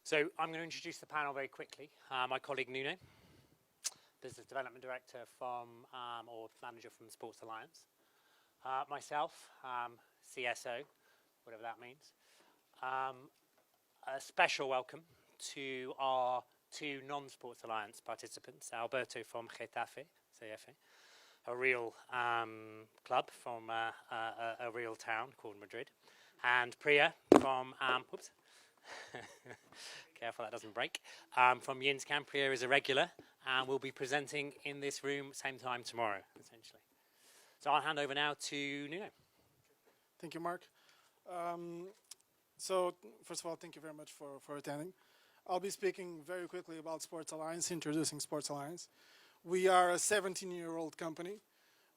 So I'm going to introduce the panel very quickly. My colleague Nuno, Business Development Director from, or Manager from Sports Alliance. Myself, CSO, whatever that means. A special welcome to our two non-Sports Alliance participants, Alberto from Getafe, CFA, a real club from a real town called Madrid, and Priya from, whoops, careful that doesn't break, from Yinzcam. Priya is a regular and will be presenting in this room same time tomorrow, essentially. So I'll hand over now to Nuno. Thank you, Mark. So first of all, thank you very much for attending. I'll be speaking very quickly about Sports Alliance, introducing Sports Alliance. We are a 17-year-old company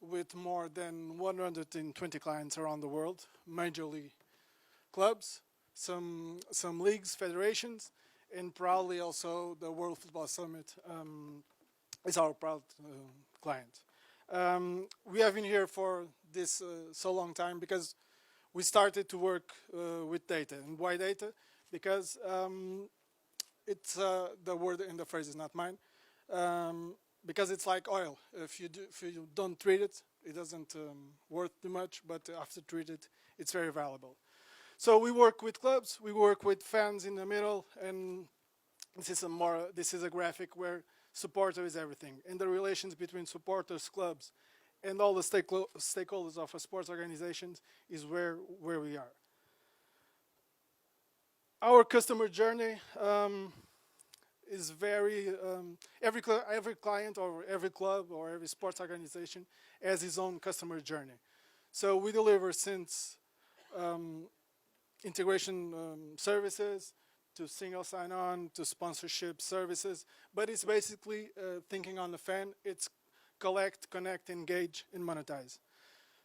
with more than 120 clients around the world, majorly clubs, some leagues, federations, and proudly also the World Football Summit is our proud client. We have been here for this so long time because we started to work with data. And why data? Because it's the word in the phrase is not mine. Because it's like oil. If you don't treat it, it doesn't worth too much. But after treat it, it's very valuable. So we work with clubs. We work with fans in the middle, and this is a graphic where supporter is everything, and the relations between supporters, clubs, and all the stakeholders of a sports organization is where we are. Our customer journey is very, every client or every club or every sports organization has his own customer journey. So we deliver since integration services to single sign-on to sponsorship services, but it's basically thinking on the fan. It's collect, connect, engage, and monetize.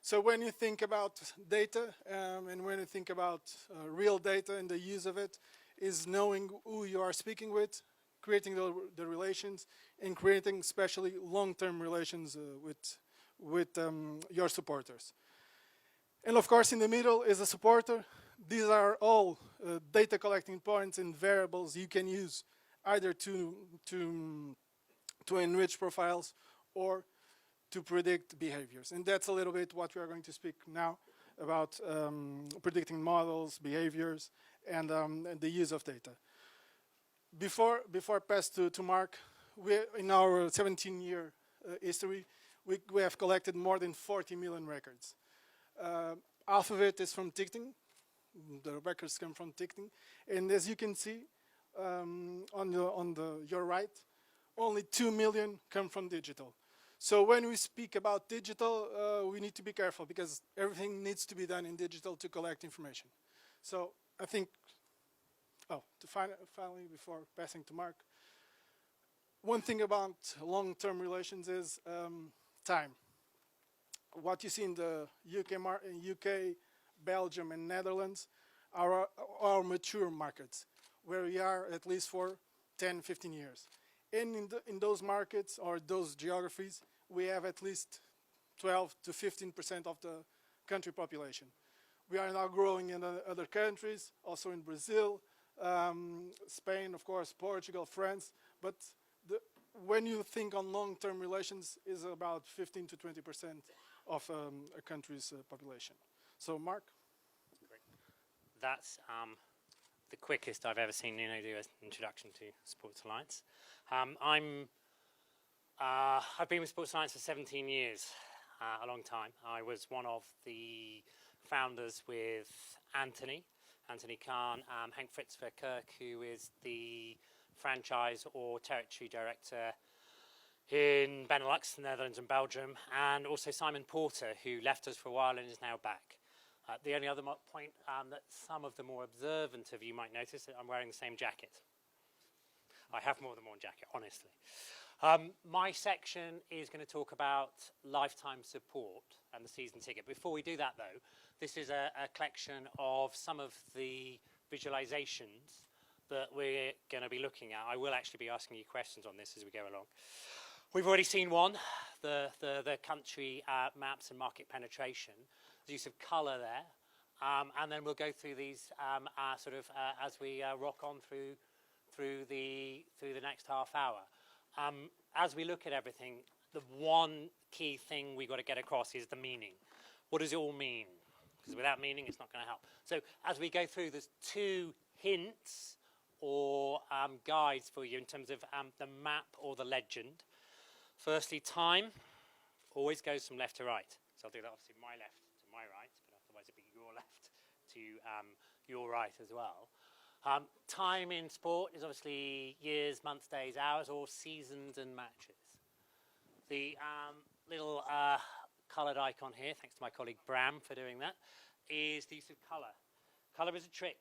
So when you think about data and when you think about real data and the use of it, is knowing who you are speaking with, creating the relations, and creating especially long-term relations with your supporters. And of course, in the middle is a supporter. These are all data collecting points and variables you can use either to enrich profiles or to predict behaviors. And that's a little bit what we are going to speak now about predicting models, behaviors, and the use of data. Before I pass to Mark, in our 17-year history, we have collected more than 40 million records. Half of it is from ticketing. The records come from ticketing. And as you can see on your right, only 2 million come from digital. So when we speak about digital, we need to be careful because everything needs to be done in digital to collect information. So I think, finally, before passing to Mark, one thing about long-term relations is time. What you see in the UK, Belgium, and Netherlands are our mature markets, where we are at least for 10, 15 years. And in those markets or those geographies, we have at least 12 to 15% of the country population. We are now growing in other countries, also in Brazil, Spain, of course, Portugal, France. But when you think on long-term relations, is about 15 to 20% of a country's population. So, Mark? Great. That's the quickest I've ever seen Nuno do an introduction to Sports Alliance. I've been with Sports Alliance for 17 years, a long time. I was one of the founders with Anthony Khan, Henk Frits Verkerk, who is the franchise or territory director in Benelux, Netherlands and Belgium, and also Simon Porter, who left us for a while and is now back. The only other point that some of the more observant of you might notice that I'm wearing the same jacket. I have more than one jacket, honestly. My section is going to talk about lifetime support and the season ticket. Before we do that, though, this is a collection of some of the visualizations that we're going to be looking at. I will actually be asking you questions on this as we go along. We've already seen one, the country maps and market penetration, the use of colour there, and then we'll go through these as we rock on through through the next half hour. As we look at everything, the one key thing we've got to get across is the meaning. What does it all mean? Because without meaning, it's not going to help. So as we go through, there's two hints or guides for you in terms of the map or the legend. Firstly, time always goes from left to right. So I'll do that obviously my left to my right, but otherwise it'd be your left to your right as well. Time in sport is obviously years, months, days, hours, or seasons and matches. The little coloured icon here, thanks to my colleague Bram for doing that, is the use of colour. Colour is a trick.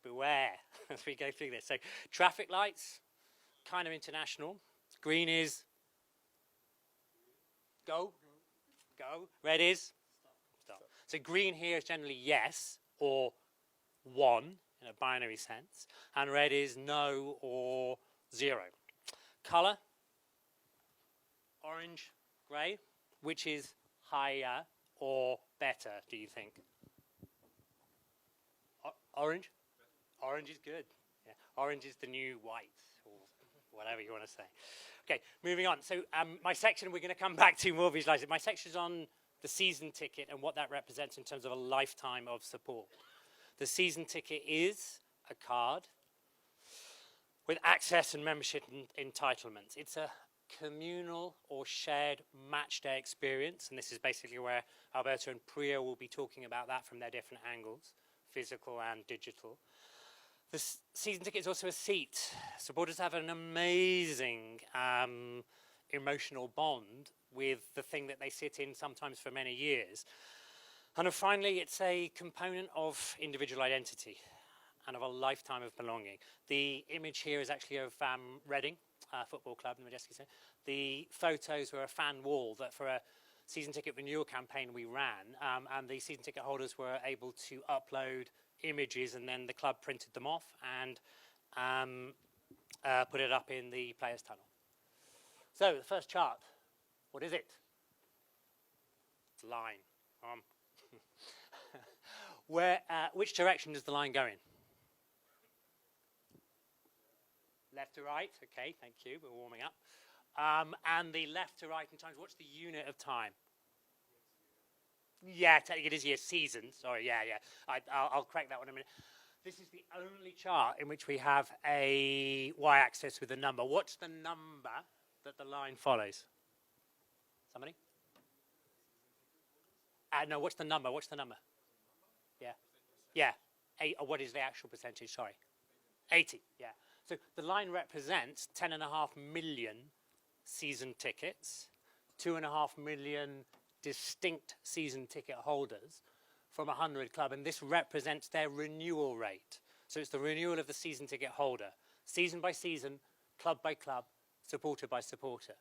Beware as we go through this. So traffic lights, kind of international. Green is go. Go. Red is stop. So green here is generally yes or one in a binary sense, and red is no or zero. Colour, orange, grey, which is higher or better, do you think? Orange? Orange is good. Yeah. Orange is the new white, or whatever you want to say. Okay, moving on. So my section, we're going to come back to more visualising. My section is on the season ticket and what that represents in terms of a lifetime of support. The season ticket is a card with access and membership entitlements. It's a communal or shared match day experience, and this is basically where Alberto and Priya will be talking about that from their different angles, physical and digital. The season ticket is also a seat. Supporters have an amazing emotional bond with the thing that they sit in, sometimes for many years. And finally, it's a component of individual identity and of a lifetime of belonging. The image here is actually of Reading Football Club in the Majestic Centre. The photos were a fan wall that for a season ticket renewal campaign we ran, and the season ticket holders were able to upload images, and then the club printed them off and put it up in the players' tunnel. So the first chart, what is it? It's a line. Which direction does the line go in? Left to right. Okay, thank you. We're warming up. And the left to right in times. What's the unit of time? Yeah, technically it is year, season. Sorry, yeah. I'll correct that one in a minute. This is the only chart in which we have a y-axis with a number. What's the number that the line follows? Somebody? No, what's the number? What's the number? Yeah. What is the actual percentage? Sorry. 80, yeah. So the line represents 10.5 million season tickets, 2.5 million distinct season ticket holders from 100 club, and this represents their renewal rate. So it's the renewal of the season ticket holder, season by season, club by club, supporter by supporter.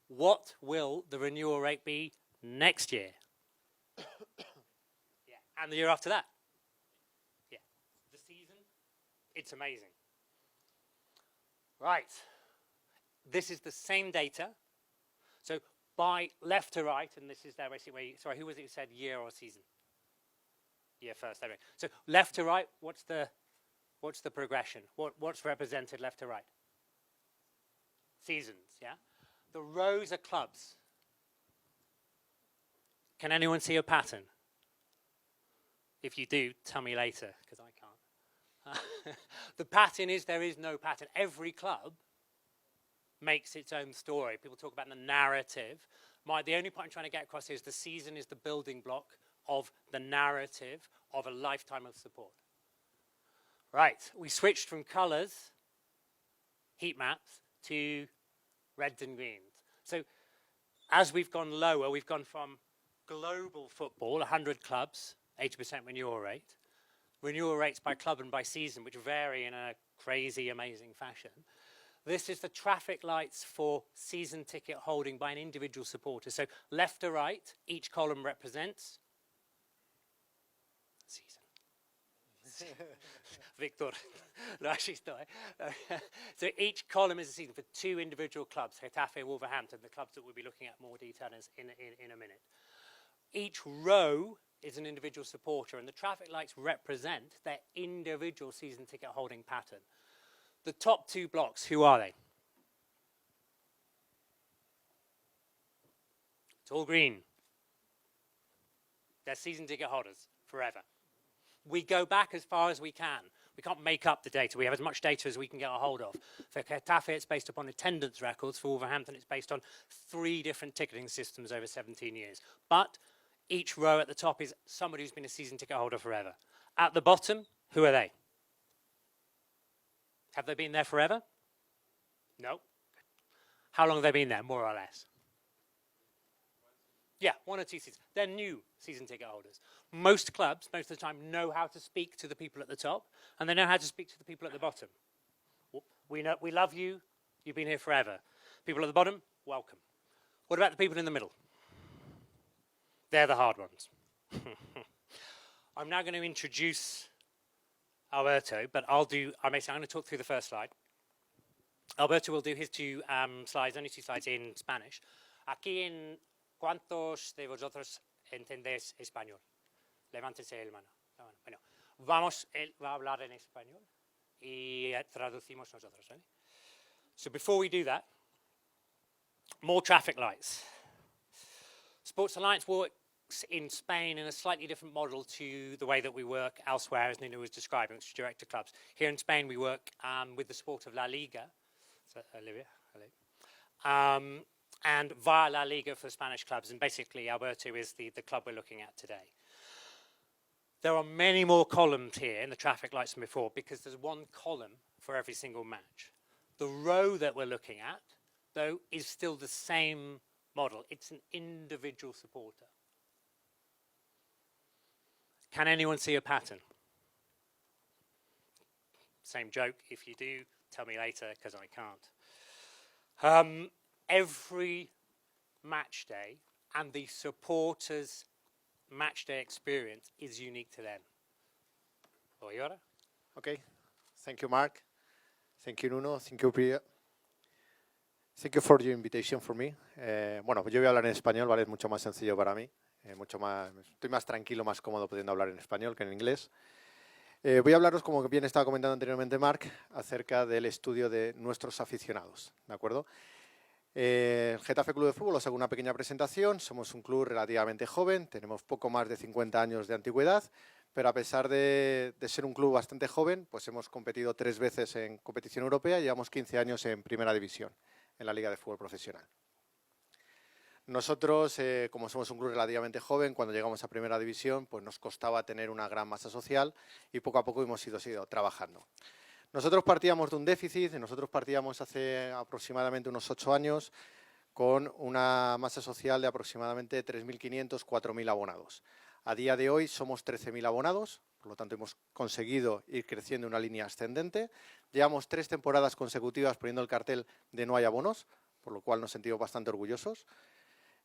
What will the renewal rate be next year? Yeah, and the year after that? Yeah, the season, it's amazing. Right, this is the same data. So by left to right, and this is there basically where sorry, who was it who said year or season? Year first, there we go. So left to right, what's the progression? What's represented left to right? Seasons, yeah? The rows are clubs. Can anyone see a pattern? If you do, tell me later, because I can't. The pattern is there is no pattern. Every club makes its own story. People talk about the narrative. The only point I'm trying to get across is the season is the building block of the narrative of a lifetime of support. Right, we switched from colours, heat maps, to reds and greens. So as we've gone lower, we've gone from global football, 100 clubs, 80% renewal rate, renewal rates by club and by season, which vary in a crazy, amazing fashion. This is the traffic lights for season ticket holding by an individual supporter. So left to right, each column represents season. Victor. No, actually, it's not. So each column is a season for two individual clubs, Getafe and Wolverhampton, the clubs that we'll be looking at more detail in a minute. Each row is an individual supporter, and the traffic lights represent their individual season ticket holding pattern. The top two blocks, who are they? It's all green. They're season ticket holders forever. We go back as far as we can. We can't make up the data. We have as much data as we can get a hold of. For Getafe, it's based upon attendance records. For Wolverhampton, it's based on 3 different ticketing systems over 17 years. But each row at the top is somebody who's been a season ticket holder forever. At the bottom, who are they? Have they been there forever? No. How long have they been there, more or less? Yeah, 1 or 2 seasons. They're new season ticket holders. Most clubs, most of the time, know how to speak to the people at the top, and they know how to speak to the people at the bottom. We love you. You've been here forever. People at the bottom, welcome. What about the people in the middle? They're the hard ones. I'm now going to introduce Alberto, but I'm going to talk through the first slide. Alberto will do his 2 slides, only 2 slides in Spanish. Aquí en ¿Cuántos de vosotros entendéis español? Levántese el mano. Bueno, él va a hablar en español y traducimos nosotros. ¿Vale? So before we do that, more traffic lights. Sports Alliance works in Spain in a slightly different model to the way that we work elsewhere, as Nuno was describing, which is direct to clubs. Here in Spain, we work with the sport of La Liga. So, Olivia, hello. And via La Liga for Spanish clubs, and basically Alberto is the club we're looking at today. There are many more columns here in the traffic lights than before because there's 1 column for every single match. The row that we're looking at, though, is still the same model. It's an individual supporter. Can anyone see a pattern? Same joke. If you do, tell me later because I can't. Every match day and the supporters' match day experience is unique to them. Oyora? Okay. Thank you, Mark. Thank you, Nuno. Thank you, Priya. Thank you for your invitation for me. Bueno, yo voy a hablar en español, ¿vale? Es mucho más sencillo para mí. Estoy más tranquilo, más cómodo pudiendo hablar en español que en inglés. Voy a hablaros, como bien estaba comentando anteriormente Mark, acerca del estudio de nuestros aficionados, ¿de acuerdo? El Getafe Club de Fútbol os hago una pequeña presentación. Somos un club relativamente joven, tenemos poco más de 50 años de antigüedad, pero a pesar de ser un club bastante joven, pues hemos competido 3 veces en competición europea y llevamos 15 años en primera división, en la Liga de Fútbol Profesional. Nosotros, como somos un club relativamente joven, cuando llegamos a primera división, pues nos costaba tener una gran masa social y poco a poco hemos ido trabajando. Nosotros partíamos de un déficit, nosotros partíamos hace aproximadamente unos 8 años con una masa social de aproximadamente 3.500, 4.000 abonados. A día de hoy somos 13.000 abonados, por lo tanto hemos conseguido ir creciendo en una línea ascendente. Llevamos 3 temporadas consecutivas poniendo el cartel de no hay abonos, por lo cual nos sentimos bastante orgullosos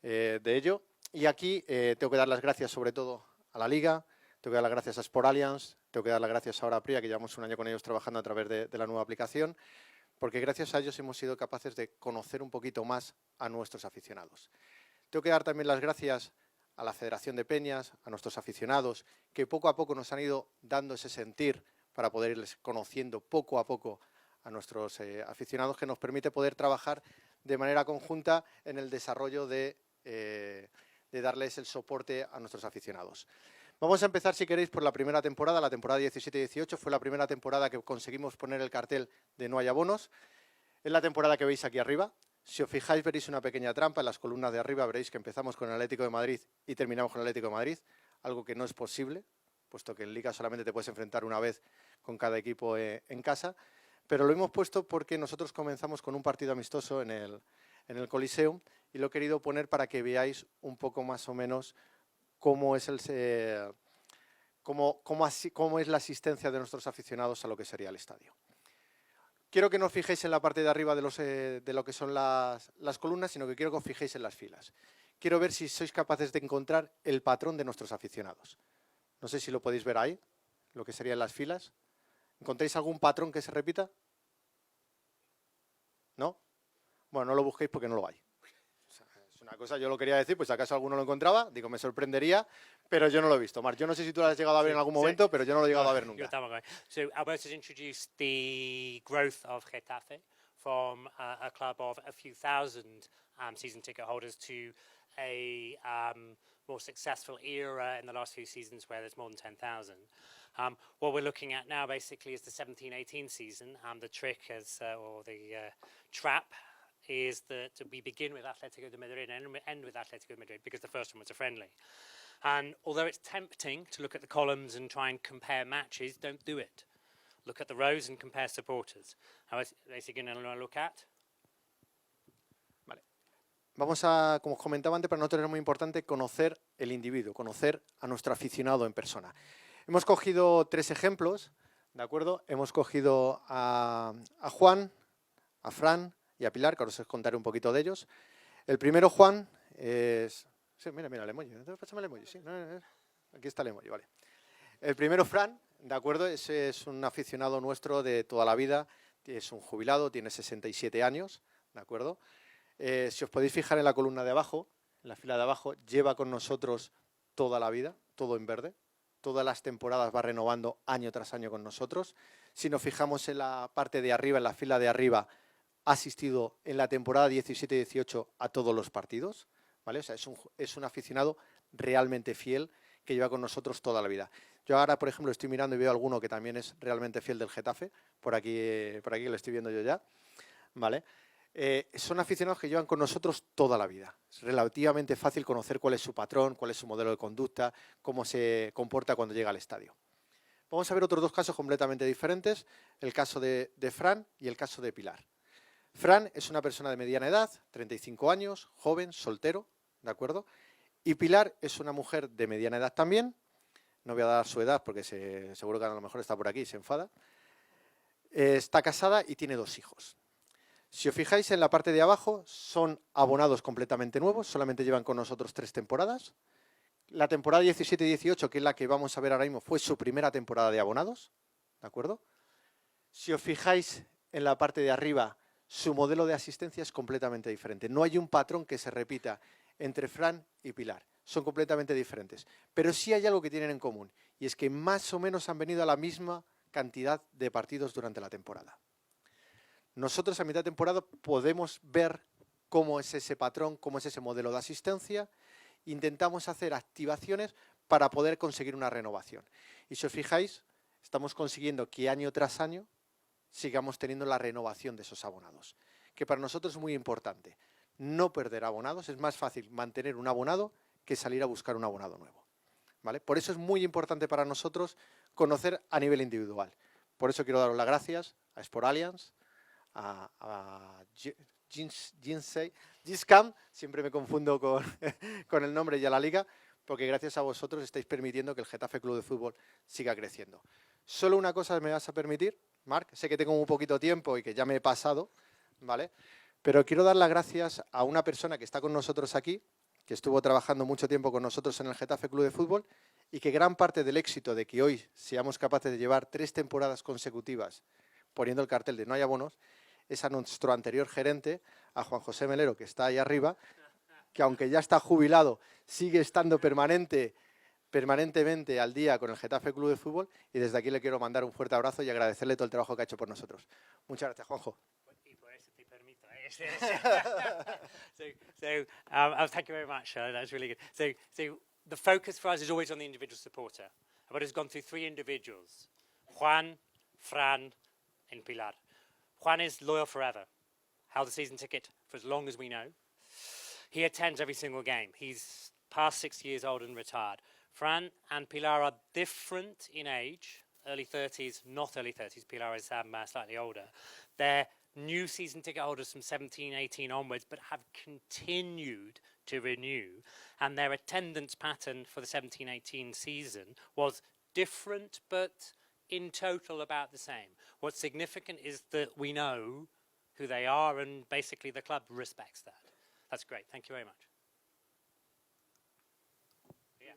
de ello. Y aquí tengo que dar las gracias sobre todo a la Liga, tengo que dar las gracias a Sport Alliance, tengo que dar las gracias ahora a Priya, que llevamos un año con ellos trabajando a través de la nueva aplicación, porque gracias a ellos hemos sido capaces de conocer un poquito más a nuestros aficionados. Tengo que dar también las gracias a la Federación de Peñas, a nuestros aficionados, que poco a poco nos han ido dando ese sentir para poder irles conociendo poco a poco a nuestros aficionados, que nos permite poder trabajar de manera conjunta en el desarrollo de darles el soporte a nuestros aficionados. Vamos a empezar, si queréis, por la primera temporada. La temporada 17-18 fue la primera temporada que conseguimos poner el cartel de no hay abonos. Es la temporada que veis aquí arriba. Si os fijáis, veréis una pequeña trampa en las columnas de arriba. Veréis que empezamos con el Atlético de Madrid y terminamos con el Atlético de Madrid, algo que no es posible, puesto que en Liga solamente te puedes enfrentar una vez con cada equipo en casa. Pero lo hemos puesto porque nosotros comenzamos con un partido amistoso en el Coliseum y lo he querido poner para que veáis un poco más o menos cómo es la asistencia de nuestros aficionados a lo que sería el estadio. Quiero que no os fijéis en la parte de arriba de lo que son las columnas, sino que quiero que os fijéis en las filas. Quiero ver si sois capaces de encontrar el patrón de nuestros aficionados. No sé si lo podéis ver ahí, lo que serían las filas. ¿Encontráis algún patrón que se repita? ¿No? Bueno, no lo busquéis porque no lo hay. O sea, es una cosa, yo lo quería decir, pues acaso alguno lo encontraba, digo, me sorprendería, pero yo no lo he visto. Marc, yo no sé si tú lo has llegado a ver en algún momento, pero yo no lo he llegado a ver nunca. So Alberto's introduced the growth of Getafe from a club of a few thousand season ticket holders to a more successful era in the last few seasons where there's more than 10,000. What we're looking at now basically is the 17-18 season. The trick is, or the trap is that we begin with Atletico de Madrid and end with Atletico de Madrid because the first one was a friendly. And although it's tempting to look at the columns and try and compare matches, don't do it. Look at the rows and compare supporters. How is basically going to look at? Vale. Vamos a, como os comentaba antes, para nosotros es muy importante conocer el individuo, conocer a nuestro aficionado en persona. Hemos cogido 3 ejemplos, ¿de acuerdo? Hemos cogido a Juan, a Fran y a Pilar, que ahora os contaré un poquito de ellos. El primero, Juan, es... Sí, mira el emoji. Pásame el emoji, sí. Aquí está el emoji, vale. El primero, Fran, ¿de acuerdo? Ese es un aficionado nuestro de toda la vida. Es un jubilado, tiene 67 años, ¿de acuerdo? Si os podéis fijar en la columna de abajo, en la fila de abajo, lleva con nosotros toda la vida, todo en verde. Todas las temporadas va renovando año tras año con nosotros. Si nos fijamos en la parte de arriba, en la fila de arriba, ha asistido en la temporada 17-18 a todos los partidos, ¿vale? O sea, es un aficionado realmente fiel que lleva con nosotros toda la vida. Yo ahora, por ejemplo, estoy mirando y veo alguno que también es realmente fiel del Getafe, por aquí que lo estoy viendo yo ya, ¿vale? Son aficionados que llevan con nosotros toda la vida. Es relativamente fácil conocer cuál es su patrón, cuál es su modelo de conducta, cómo se comporta cuando llega al estadio. Vamos a ver otros 2 casos completamente diferentes, el caso de Fran y el caso de Pilar. Fran es una persona de mediana edad, 35 años, joven, soltero, ¿de acuerdo? Y Pilar es una mujer de mediana edad también, no voy a dar su edad porque seguro que a lo mejor está por aquí y se enfada. Está casada y tiene 2 hijos. Si os fijáis en la parte de abajo, son abonados completamente nuevos, solamente llevan con nosotros 3 temporadas. La temporada 17-18, que es la que vamos a ver ahora mismo, fue su primera temporada de abonados, ¿de acuerdo? Si os fijáis en la parte de arriba, su modelo de asistencia es completamente diferente. No hay un patrón que se repita entre Fran y Pilar. Son completamente diferentes. Pero sí hay algo que tienen en común, y es que más o menos han venido a la misma cantidad de partidos durante la temporada. Nosotros a mitad de temporada podemos ver cómo es ese patrón, cómo es ese modelo de asistencia. Intentamos hacer activaciones para poder conseguir una renovación. Y si os fijáis, estamos consiguiendo que año tras año sigamos teniendo la renovación de esos abonados, que para nosotros es muy importante. No perder abonados, es más fácil mantener un abonado que salir a buscar un abonado nuevo, ¿vale? Por eso es muy importante para nosotros conocer a nivel individual. Por eso quiero daros las gracias a Sport Alliance, a Yinzcam, siempre me confundo con el nombre y a la liga, porque gracias a vosotros estáis permitiendo que el Getafe Club de Fútbol siga creciendo. Solo una cosa me vas a permitir, Marc, sé que tengo un poquito tiempo y que ya me he pasado, ¿vale? Pero quiero dar las gracias a una persona que está con nosotros aquí, que estuvo trabajando mucho tiempo con nosotros en el Getafe Club de Fútbol y que gran parte del éxito de que hoy seamos capaces de llevar 3 temporadas consecutivas poniendo el cartel de no hay abonos, es a nuestro anterior gerente, a Juan José Melero, que está ahí arriba, que aunque ya está jubilado, sigue estando permanentemente al día con el Getafe Club de Fútbol, y desde aquí le quiero mandar un fuerte abrazo y agradecerle todo el trabajo que ha hecho por nosotros. Muchas gracias, Juanjo. Y por eso te permito. Thank you very much. That's really good. So the focus for us is always on the individual supporter. Alberto's gone through 3 individuals: Juan, Fran, and Pilar. Juan is loyal forever. Held a season ticket for as long as we know. He attends every single game. He's past 6 years old and retired. Fran and Pilar are different in age, early 30s, not early 30s. Pilar is slightly older. They're new season ticket holders from 17-18 onwards, but have continued to renew. And their attendance pattern for the 17-18 season was different, but in total about the same. What's significant is that we know who they are, and basically the club respects that. That's great. Thank you very much. Yeah.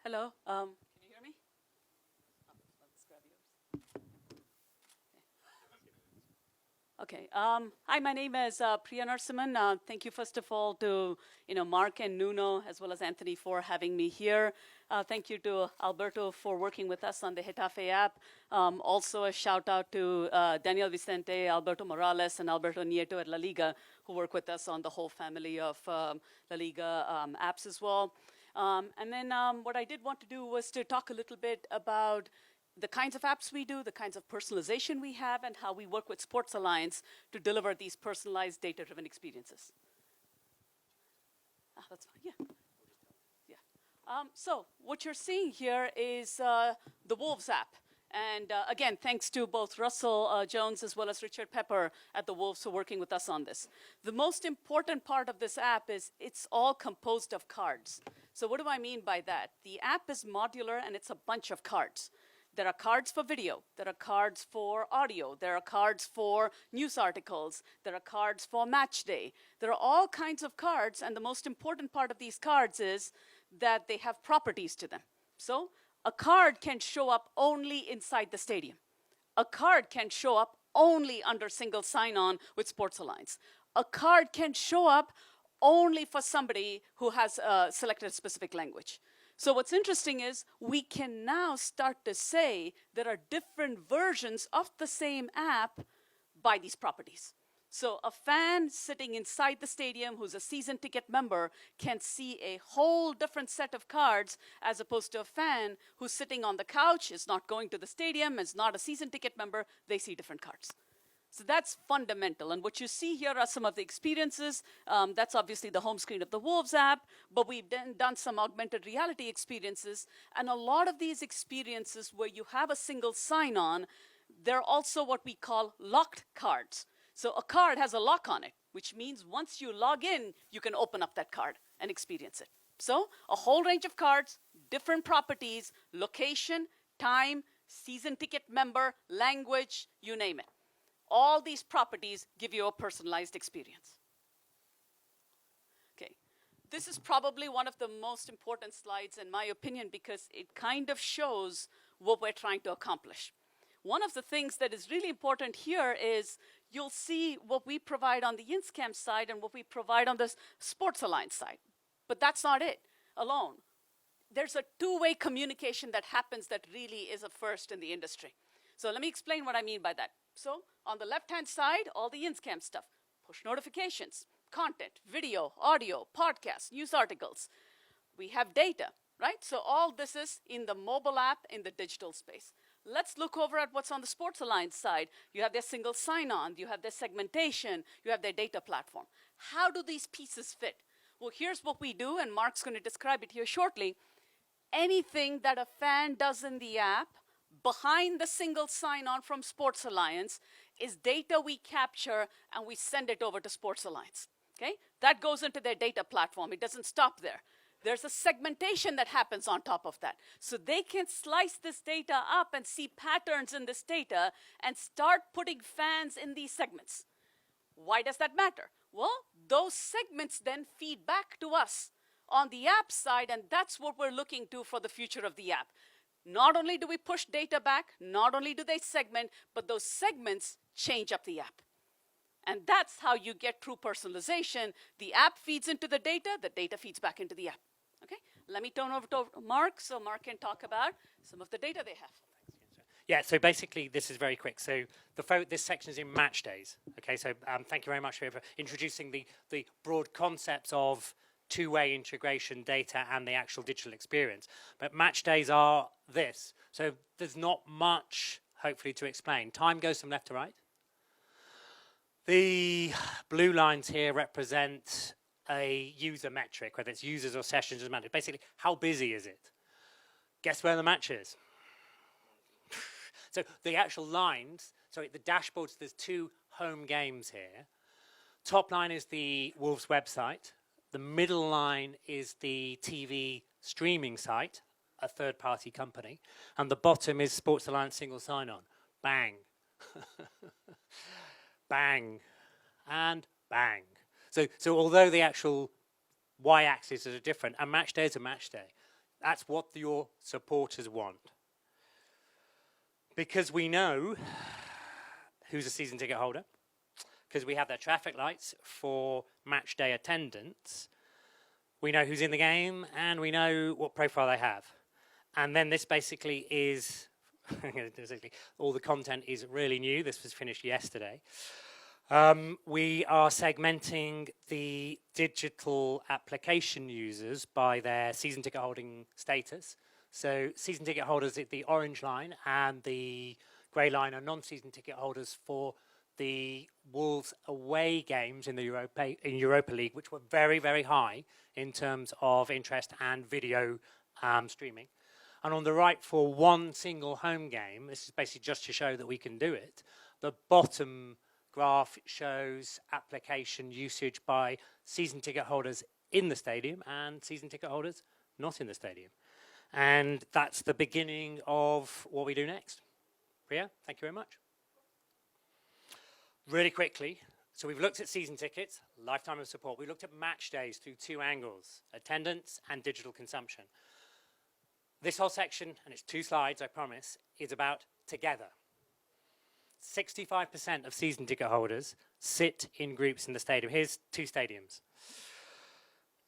Hello. Can you hear me? Oh, let's grab yours. Okay. Hi, my name is Priya Narashiman. Thank you, first of all, to Mark and Nuno, as well as Anthony, for having me here. Thank you to Alberto for working with us on the Getafe app. Also, a shout out to Daniel Vicente, Alberto Morales, and Alberto Nieto at La Liga, who work with us on the whole family of La Liga apps as well. And then what I did want to do was to talk a little bit about the kinds of apps we do, the kinds of personalization we have, and how we work with Sports Alliance to deliver these personalized data-driven experiences. That's fine, yeah. So what you're seeing here is the Wolves app. And again, thanks to both Russell Jones as well as Richard Pepper at the Wolves for working with us on this. The most important part of this app is it's all composed of cards. So what do I mean by that? The app is modular and it's a bunch of cards. There are cards for video, there are cards for audio, there are cards for news articles, there are cards for match day. There are all kinds of cards, and the most important part of these cards is that they have properties to them. So a card can show up only inside the stadium. A card can show up only under single sign-on with Sports Alliance. A card can show up only for somebody who has selected a specific language. So what's interesting is we can now start to say there are different versions of the same app by these properties. So a fan sitting inside the stadium who's a season ticket member can see a whole different set of cards as opposed to a fan who's sitting on the couch, is not going to the stadium, is not a season ticket member, they see different cards. So that's fundamental. And what you see here are some of the experiences. That's obviously the home screen of the Wolves app, but we've done some augmented reality experiences. And a lot of these experiences where you have a single sign-on, they're also what we call locked cards. So a card has a lock on it, which means once you log in, you can open up that card and experience it. So a whole range of cards, different properties, location, time, season ticket member, language, you name it. All these properties give you a personalized experience. Okay, this is probably one of the most important slides in my opinion because it kind of shows what we're trying to accomplish. One of the things that is really important here is you'll see what we provide on the Yinzcam side and what we provide on the Sports Alliance side. But that's not it alone. There's a two-way communication that happens that really is a first in the industry. So let me explain what I mean by that. So on the left-hand side, all the Yinzcam stuff, push notifications, content, video, audio, podcasts, news articles. We have data, right? So all this is in the mobile app in the digital space. Let's look over at what's on the Sports Alliance side. You have their single sign-on, you have their segmentation, you have their data platform. How do these pieces fit? Well, here's what we do, and Mark's going to describe it here shortly. Anything that a fan does in the app behind the single sign-on from Sports Alliance is data we capture and we send it over to Sports Alliance, okay? That goes into their data platform. It doesn't stop there. There's a segmentation that happens on top of that. So they can slice this data up and see patterns in this data and start putting fans in these segments. Why does that matter? Well, those segments then feed back to us on the app side, and that's what we're looking to for the future of the app. Not only do we push data back, not only do they segment, but those segments change up the app. And that's how you get true personalization. The app feeds into the data feeds back into the app. Okay, let me turn over to Mark so Mark can talk about some of the data they have. Yeah, so basically this is very quick. So this section is in match days. Okay, so thank you very much for introducing the broad concepts of two-way integration, data, and the actual digital experience. But match days are this. So there's not much, hopefully, to explain. Time goes from left to right. The blue lines here represent a user metric, whether it's users or sessions, doesn't matter. Basically, how busy is it? Guess where the match is? So the actual lines, sorry, the dashboards, there's two home games here. Top line is the Wolves website. The middle line is the TV streaming site, a third-party company. And the bottom is Sports Alliance single sign-on. Bang. Bang. And bang. So although the actual y-axis are different, a match day is a match day. That's what your supporters want. Because we know who's a season ticket holder, because we have their traffic lights for match day attendance. We know who's in the game, and we know what profile they have. And then this basically is, all the content is really new. This was finished yesterday. We are segmenting the digital application users by their season ticket holding status. So season ticket holders at the orange line, and the grey line are non-season ticket holders for the Wolves away games in the Europa League, which were very, very high in terms of interest and video streaming. And on the right, for one single home game, this is basically just to show that we can do it, the bottom graph shows application usage by season ticket holders in the stadium and season ticket holders not in the stadium. And that's the beginning of what we do next. Priya, thank you very much. Really quickly, so we've looked at season tickets, lifetime of support. We looked at match days through two angles, attendance and digital consumption. This whole section, and it's 2 slides, I promise, is about together. 65% of season ticket holders sit in groups in the stadium. Here's 2 stadiums.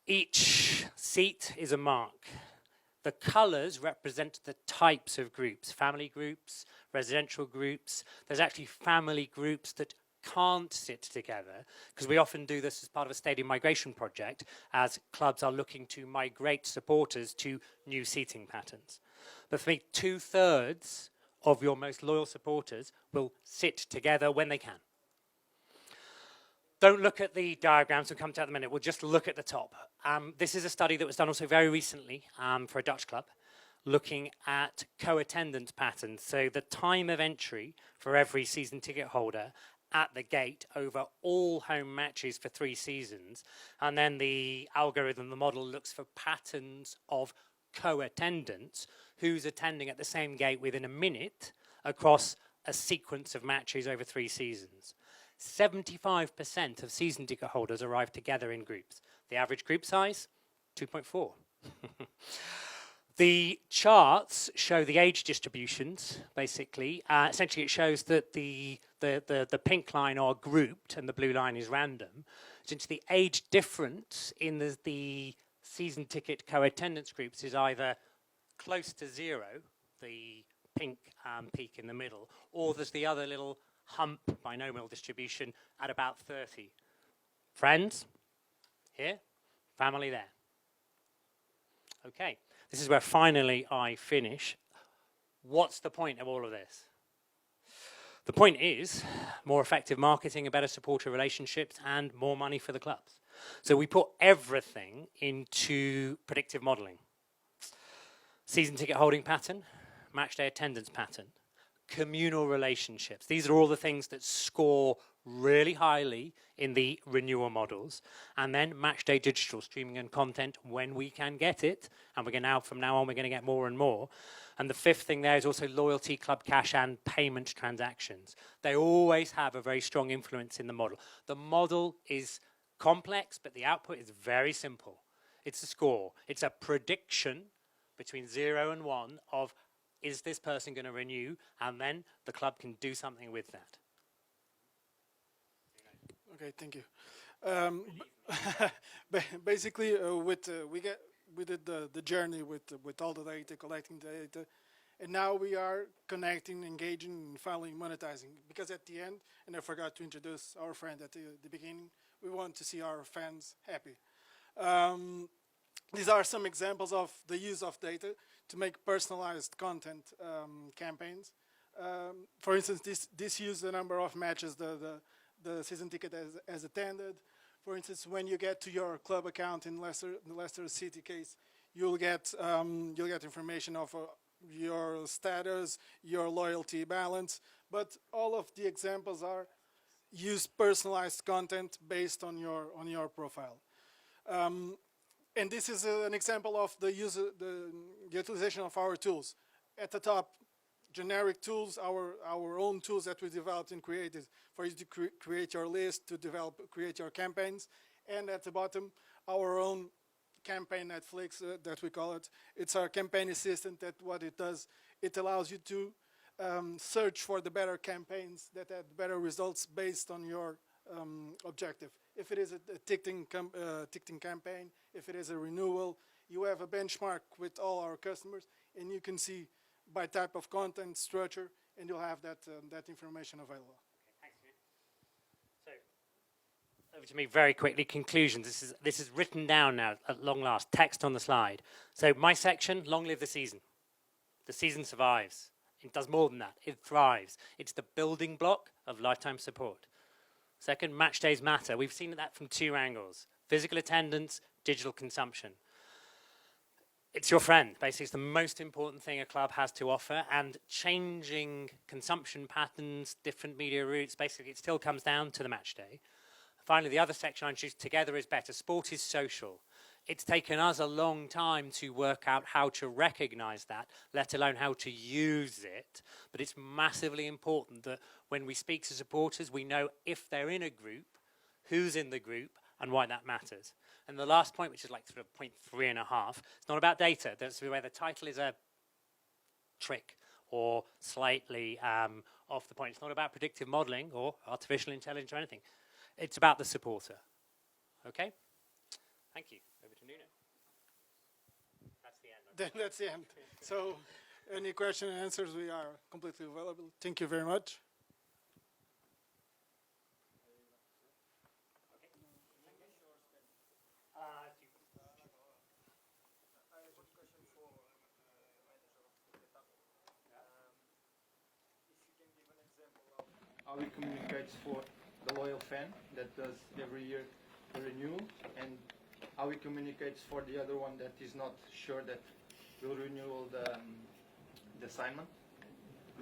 Each seat is a mark. The colours represent the types of groups, family groups, residential groups. There's actually family groups that can't sit together, because we often do this as part of a stadium migration project, as clubs are looking to migrate supporters to new seating patterns. But for me, 2/3 of your most loyal supporters will sit together when they can. Don't look at the diagrams, we'll come to that in a minute, we'll just look at the top. This is a study that was done also very recently for a Dutch club, looking at co-attendance patterns. So the time of entry for every season ticket holder at the gate over all home matches for 3 seasons. And then the algorithm, the model, looks for patterns of co-attendance, who's attending at the same gate within a minute across a sequence of matches over 3 seasons. 75% of season ticket holders arrive together in groups. The average group size, 2.4. The charts show the age distributions, basically. Essentially, it shows that the pink line are grouped and the blue line is random. Since the age difference in the season ticket co-attendance groups is either close to 0, the pink peak in the middle, or there's the other little hump binomial distribution at about 30. Friends, here, family there. Okay, this is where finally I finish. What's the point of all of this? The point is more effective marketing and better supporter relationships and more money for the clubs. So we put everything into predictive modeling. Season ticket holding pattern, match day attendance pattern, communal relationships. These are all the things that score really highly in the renewal models. And then match day digital streaming and content when we can get it. And we're going now, from now on, we're going to get more and more. And the 5th thing there is also loyalty, club cash, and payment transactions. They always have a very strong influence in the model. The model is complex, but the output is very simple. It's a score. It's a prediction between 0 and 1 of, is this person going to renew? And then the club can do something with that. Okay, thank you. Basically, we did the journey with all the data, collecting the data, and now we are connecting, engaging, and finally monetizing. Because at the end, and I forgot to introduce our friend at the beginning, we want to see our fans happy. These are some examples of the use of data to make personalized content campaigns. For instance, this uses the number of matches the season ticket has attended. For instance, when you get to your club account in the Leicester City case, you'll get information of your status, your loyalty balance. But all of the examples are use personalized content based on your profile. And this is an example of the utilization of our tools. At the top, generic tools, our own tools that we developed and created for you to create your list, to create your campaigns. And at the bottom, our own campaign Netflix, that we call it. It's our campaign assistant that what it does, it allows you to search for the better campaigns that have better results based on your objective. If it is a ticketing campaign, if it is a renewal, you have a benchmark with all our customers, and you can see by type of content, structure, and you'll have that information available. Okay, thanks, Nuno. So, over to me very quickly. Conclusions. This is written down now at long last. Text on the slide. So my section: long live the season. The season survives. It does more than that. It thrives. It's the building block of lifetime support. Second, match days matter. We've seen that from two angles: physical attendance, digital consumption. It's your friend. Basically, it's the most important thing a club has to offer, and changing consumption patterns, different media routes, basically it still comes down to the match day. Finally, the other section I introduced, together is better. Sport is social. It's taken us a long time to work out how to recognize that, let alone how to use it. But it's massively important that when we speak to supporters, we know if they're in a group, who's in the group, and why that matters. And the last point, which is like sort of point 3.5, it's not about data. That's where the title is a trick or slightly off the point. It's not about predictive modeling or artificial intelligence or anything. It's about the supporter. Okay? Thank you. Over to Nuno. That's the end. Then that's the end. So, any question and answers, we are completely available. Thank you very much. How it communicates for the loyal fan that does every year the renewal, and how it communicates for the other one that is not sure that will renew the assignment,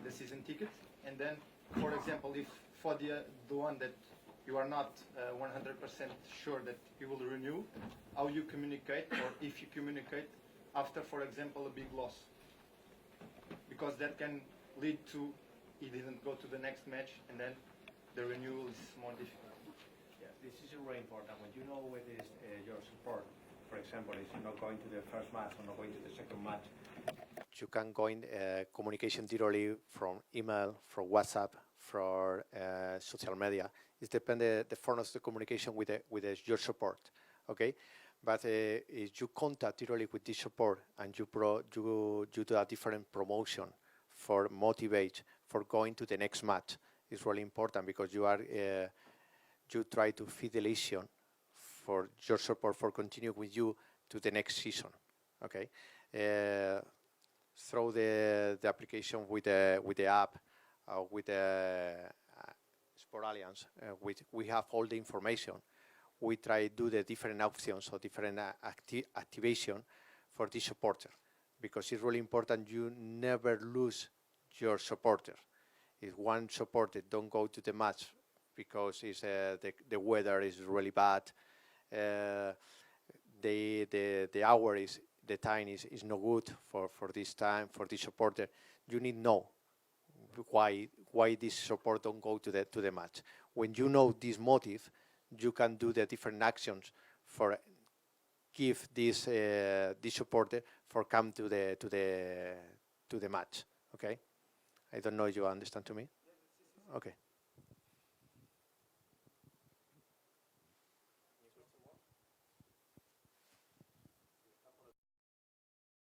the season ticket. And then, for example, if for the one that you are not 100% sure that you will renew, how you communicate, or if you communicate after, for example, a big loss, because that can lead to he didn't go to the next match, and then the renewal is more difficult. Yeah, this is really important. When you know what is your support, for example, if you're not going to the first match or not going to the second match. You can go in communication directly from email, from WhatsApp, from social media. It depends the form of the communication with your support, okay? But if you contact directly with this support and you do a different promotion for motivate for going to the next match, is really important, because you try to feed the illusion for your support for continue with you to the next season, okay? Through the application with the app, with the Sport Alliance, we have all the information. We try to do the different options or different activation for this supporter, because it's really important you never lose your supporter. If one supporter don't go to the match because it's, the weather is really bad, the hour is, the time is no good for this time, for this supporter, you need to know why this support don't go to the match. When you know this motive, you can do the different actions for give this supporter for come to the match. Okay, I don't know if you understand to me. Okay.